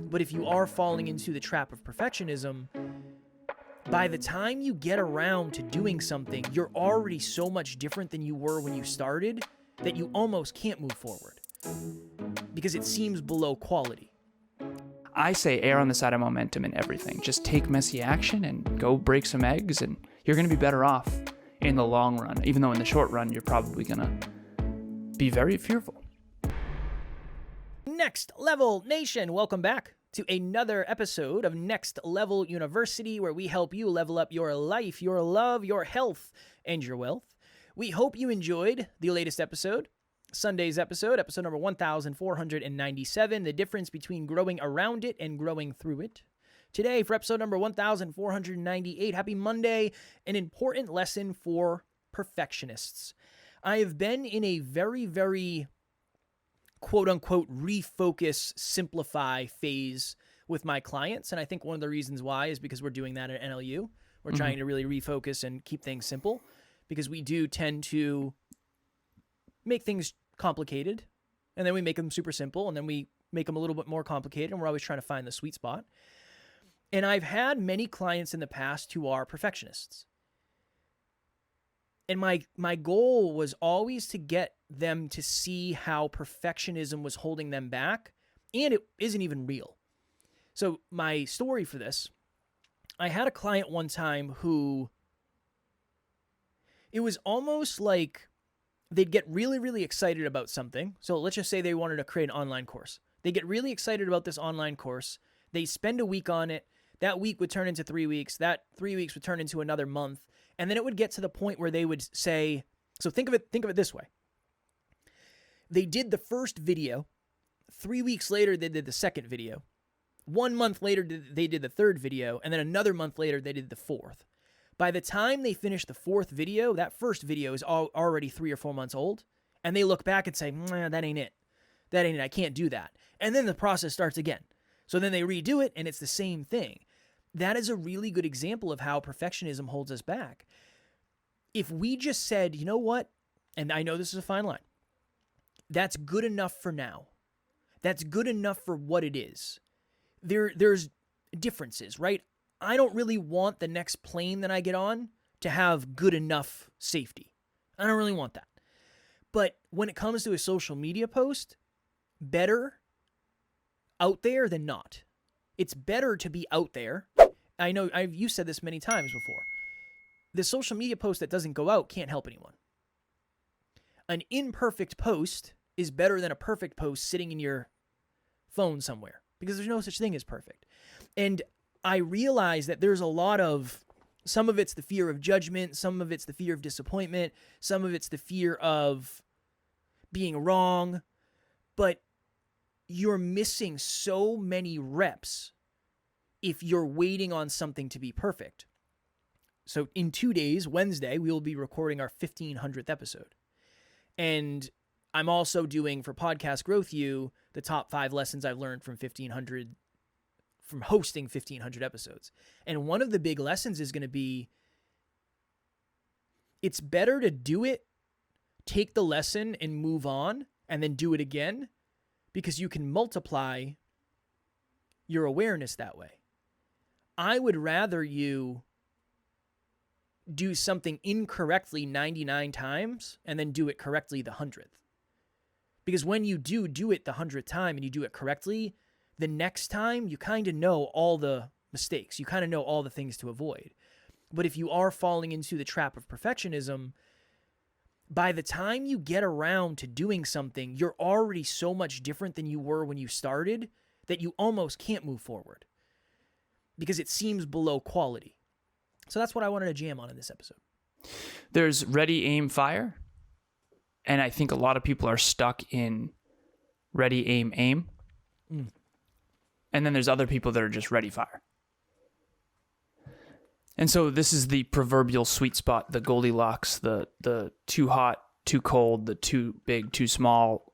But if you are falling into the trap of perfectionism, by the time you get around to doing something, you're already so much different than you were when you started that you almost can't move forward because it seems below quality. I say err on the side of momentum in everything. Just take messy action and go break some eggs, and you're going to be better off in the long run, even though in the short run, you're probably going to be very fearful. Next Level Nation, welcome back to another episode of Next Level University, where we help you level up your life, your love, your health, and your wealth. We hope you enjoyed the latest episode, Sunday's episode number 1497, the difference between growing around it and growing through it. Today, for episode number 1498, happy Monday, an important lesson for perfectionists. I have been in a very, very quote-unquote refocus, simplify phase with my clients, and I think one of the reasons why is because we're doing that at NLU. We're trying to really refocus and keep things simple, because we do tend to make things complicated, and then we make them super simple, and then we make them a little bit more complicated, and we're always trying to find the sweet spot. And I've had many clients in the past who are perfectionists. And my goal was always to get them to see how perfectionism was holding them back, and it isn't even real. So my story for this, I had a client one time who, it was almost like they'd get really, really excited about something. So let's just say they wanted to create an online course. They get really excited about this online course. They spend a week on it. That week would turn into 3 weeks. That 3 weeks would turn into another month. And then it would get to the point where they would say, so think of it this way. They did the first video. 3 weeks later, they did the second video. 1 month later, they did the third video. And then another month later, they did the fourth. By the time they finished the fourth video, that first video is already 3 or 4 months old. And they look back and say, that ain't it. That ain't it. I can't do that. And then the process starts again. So then they redo it, and it's the same thing. That is a really good example of how perfectionism holds us back. If we just said, you know what, and I know this is a fine line, that's good enough for now. That's good enough for what it is. There's differences, right? I don't really want the next plane that I get on to have good enough safety. I don't really want that. But when it comes to a social media post, better out there than not. It's better to be out there. I know you said this many times before. The social media post that doesn't go out can't help anyone. An imperfect post is better than a perfect post sitting in your phone somewhere, because there's no such thing as perfect. And I realize that there's a lot of, some of it's the fear of judgment, some of it's the fear of disappointment, some of it's the fear of being wrong, but you're missing so many reps if you're waiting on something to be perfect. So in 2 days, Wednesday, we will be recording our 1500th episode. And I'm also doing for Podcast Growth You the top 5 lessons I've learned from hosting 1500 episodes. And one of the big lessons is going to be, it's better to do it, take the lesson and move on, and then do it again, because you can multiply your awareness that way. I would rather you do something incorrectly 99 times and then do it correctly the 100th. Because when you do it the 100th time and you do it correctly, the next time you kind of know all the mistakes. You kind of know all the things to avoid. But if you are falling into the trap of perfectionism, by the time you get around to doing something, you're already so much different than you were when you started that you almost can't move forward because it seems below quality. So that's what I wanted to jam on in this episode. There's ready, aim, fire. And I think a lot of people are stuck in ready, aim, aim. And then there's other people that are just ready, fire. And so this is the proverbial sweet spot, the Goldilocks, the too hot, too cold, the too big, too small,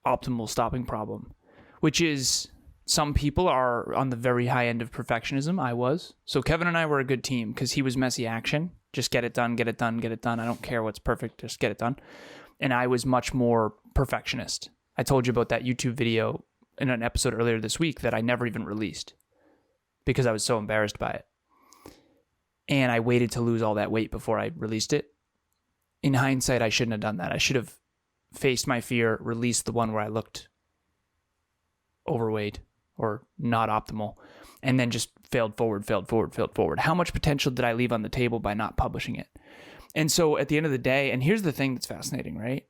optimal stopping problem, which is some people are on the very high end of perfectionism. I was. So Kevin and I were a good team because he was messy action. Just get it done, get it done, get it done. I don't care what's perfect. Just get it done. And I was much more perfectionist. I told you about that YouTube video in an episode earlier this week that I never even released because I was so embarrassed by it. And I waited to lose all that weight before I released it. In hindsight, I shouldn't have done that. I should have faced my fear, released the one where I looked overweight or not optimal, and then just failed forward. How much potential did I leave on the table by not publishing it? And so at the end of the day, and here's the thing that's fascinating, right?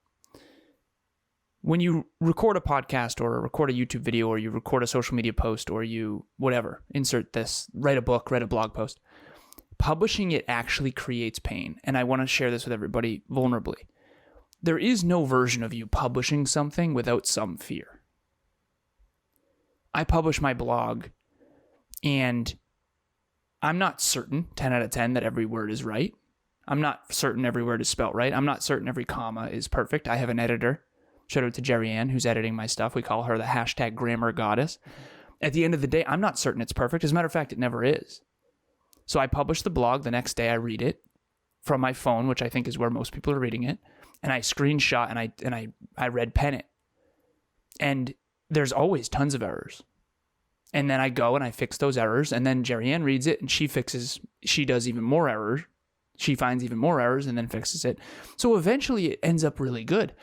When you record a podcast or record a YouTube video or you record a social media post or you whatever, insert this, write a book, write a blog post, publishing it actually creates pain. And I want to share this with everybody vulnerably. There is no version of you publishing something without some fear. I publish my blog and I'm not certain 10 out of 10 that every word is right. I'm not certain every word is spelt right. I'm not certain every comma is perfect. I have an editor. Shout out to Jerry Ann, who's editing my stuff. We call her the hashtag grammar goddess. At the end of the day, I'm not certain it's perfect. As a matter of fact, it never is. So I publish the blog. The next day I read it from my phone, which I think is where most people are reading it. And I screenshot and I red pen it. And there's always tons of errors. And then I go and I fix those errors. And then Jerry Ann reads it and she does even more errors. She finds even more errors and then fixes it. So eventually it ends up really good.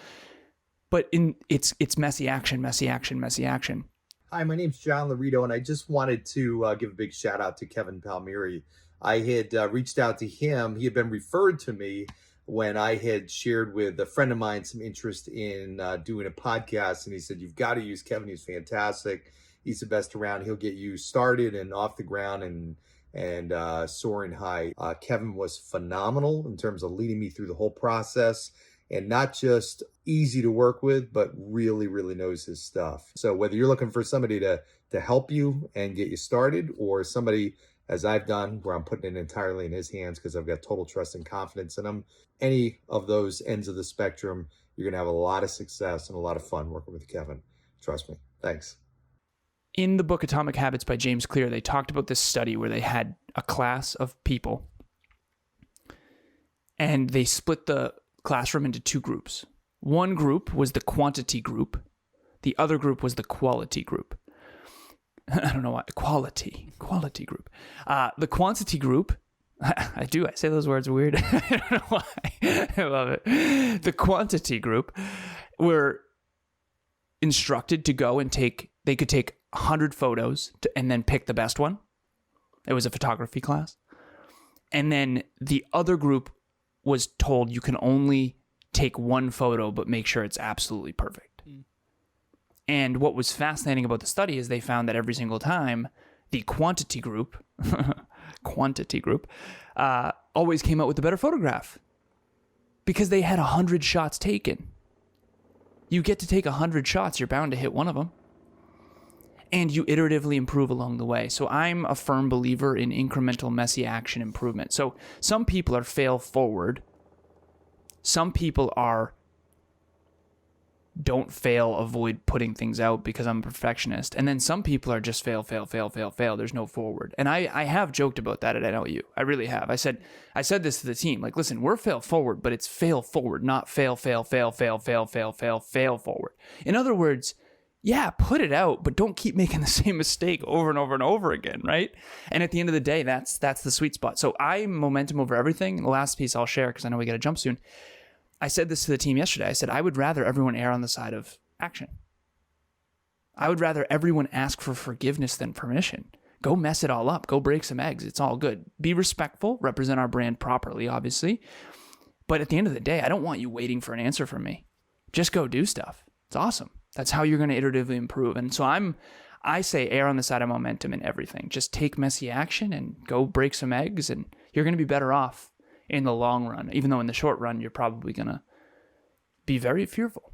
But it's messy action. Hi, my name's John Laredo, and I just wanted to give a big shout out to Kevin Palmieri. I had reached out to him. He had been referred to me when I had shared with a friend of mine some interest in doing a podcast, and he said, "You've got to use Kevin. He's fantastic. He's the best around. He'll get you started and off the ground and soaring high." Kevin was phenomenal in terms of leading me through the whole process. And not just easy to work with, but really, really knows his stuff. So whether you're looking for somebody to help you and get you started, or somebody, as I've done, where I'm putting it entirely in his hands because I've got total trust and confidence in him, any of those ends of the spectrum, you're going to have a lot of success and a lot of fun working with Kevin. Trust me. Thanks. In the book Atomic Habits by James Clear, they talked about this study where they had a class of people and they split the classroom into two groups. One group was the quantity group. The other group was the quality group. I don't know why. Quality group. The quantity group, I say those words weird. I don't know why. I love it. The quantity group were instructed to go and they could take 100 photos and then pick the best one. It was a photography class. And then the other group was told you can only take one photo, but make sure it's absolutely perfect. And what was fascinating about the study is they found that every single time the quantity group always came out with a better photograph because they had 100 shots taken. You get to take 100 shots, you're bound to hit one of them. And you iteratively improve along the way. So I'm a firm believer in incremental, messy action improvement. So some people are fail forward. Some people are don't fail, avoid putting things out because I'm a perfectionist. And then some people are just fail. There's no forward. And I have joked about that at NLU. I really have. I said this to the team. Like, listen, we're fail forward, but it's fail forward, not fail forward. In other words, yeah, put it out, but don't keep making the same mistake over and over and over again, right? And at the end of the day, that's the sweet spot. So I'm momentum over everything. The last piece I'll share, because I know we got to jump soon. I said this to the team yesterday. I said, I would rather everyone err on the side of action. I would rather everyone ask for forgiveness than permission. Go mess it all up. Go break some eggs. It's all good. Be respectful. Represent our brand properly, obviously. But at the end of the day, I don't want you waiting for an answer from me. Just go do stuff. It's awesome. That's how you're going to iteratively improve. And so I say err on the side of momentum in everything. Just take messy action and go break some eggs, and you're going to be better off in the long run, even though in the short run, you're probably going to be very fearful.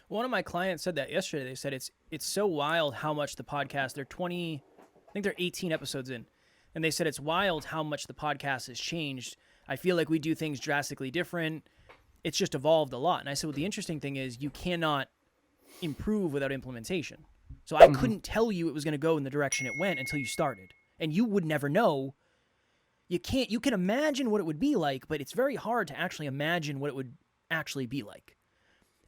One of my clients said that yesterday. They said it's so wild how much the podcast, they're 18 episodes in, and they said it's wild how much the podcast has changed. I feel like we do things drastically different. It's just evolved a lot. And I said, well, the interesting thing is you cannot improve without implementation. So I couldn't tell you it was going to go in the direction it went until you started. And you would never know. You can imagine what it would be like, but it's very hard to actually imagine what it would actually be like.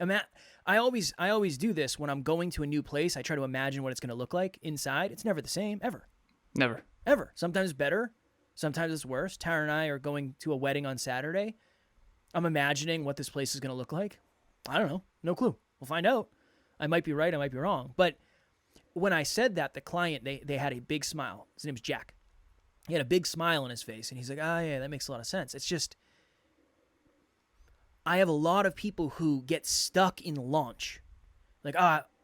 I always do this when I'm going to a new place. I try to imagine what it's going to look like inside. It's never the same, ever. Never. Ever. Sometimes better. Sometimes it's worse. Tara and I are going to a wedding on Saturday. I'm imagining what this place is going to look like. I don't know. No clue. We'll find out. I might be right. I might be wrong. But when I said that, the client, they had a big smile. His name's Jack. He had a big smile on his face. And he's like, yeah, that makes a lot of sense. It's just, I have a lot of people who get stuck in launch. Like,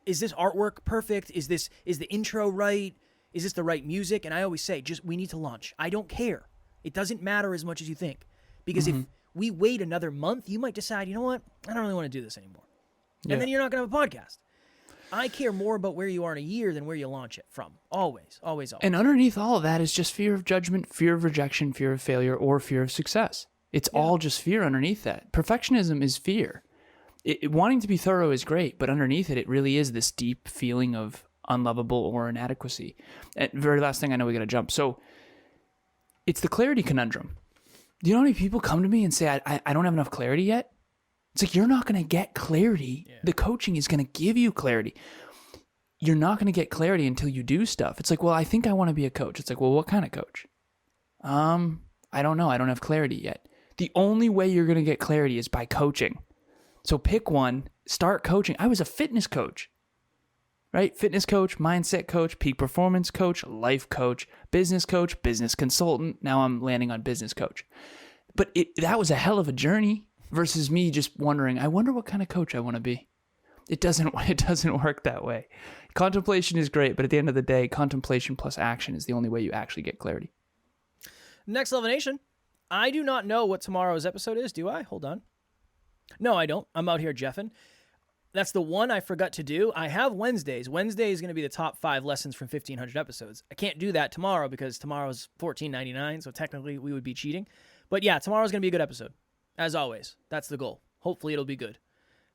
is this artwork perfect? Is the intro right? Is this the right music? And I always say, we need to launch. I don't care. It doesn't matter as much as you think. Because if we wait another month, you might decide, you know what? I don't really want to do this anymore. And then you're not going to have a podcast. I care more about where you are in a year than where you launch it from. Always, always, always. And underneath all of that is just fear of judgment, fear of rejection, fear of failure, or fear of success. It's all just fear underneath that. Perfectionism is fear. Wanting to be thorough is great, but underneath it really is this deep feeling of unlovable or inadequacy. And very last thing, I know we got to jump. So it's the clarity conundrum. Do you know how many people come to me and say, I don't have enough clarity yet? It's like, you're not going to get clarity. Yeah. The coaching is going to give you clarity. You're not going to get clarity until you do stuff. It's like, well, I think I want to be a coach. It's like, well, what kind of coach? I don't know. I don't have clarity yet. The only way you're going to get clarity is by coaching. So pick one, start coaching. I was a fitness coach, right? Fitness coach, mindset coach, peak performance coach, life coach, business consultant. Now I'm landing on business coach. But that was a hell of a journey versus me just wondering, I wonder what kind of coach I want to be. It doesn't work that way. Contemplation is great, but at the end of the day, contemplation plus action is the only way you actually get clarity. Next Level Nation. I do not know what tomorrow's episode is, do I? Hold on. No, I don't. I'm out here jeffing. That's the one I forgot to do. I have Wednesdays. Wednesday is going to be the top 5 lessons from 1,500 episodes. I can't do that tomorrow because tomorrow's $14.99, so technically we would be cheating. But yeah, tomorrow's going to be a good episode. As always, that's the goal. Hopefully it'll be good.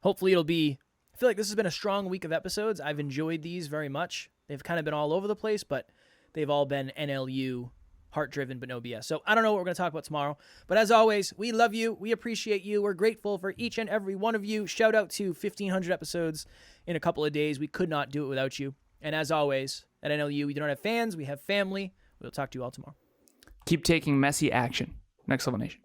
Hopefully it'll be... I feel like this has been a strong week of episodes. I've enjoyed these very much. They've kind of been all over the place, but they've all been NLU, heart-driven, but no BS. So I don't know what we're going to talk about tomorrow. But as always, we love you. We appreciate you. We're grateful for each and every one of you. Shout out to 1,500 episodes in a couple of days. We could not do it without you. And as always, at NLU, we don't have fans. We have family. We'll talk to you all tomorrow. Keep taking messy action. Next Level Nation.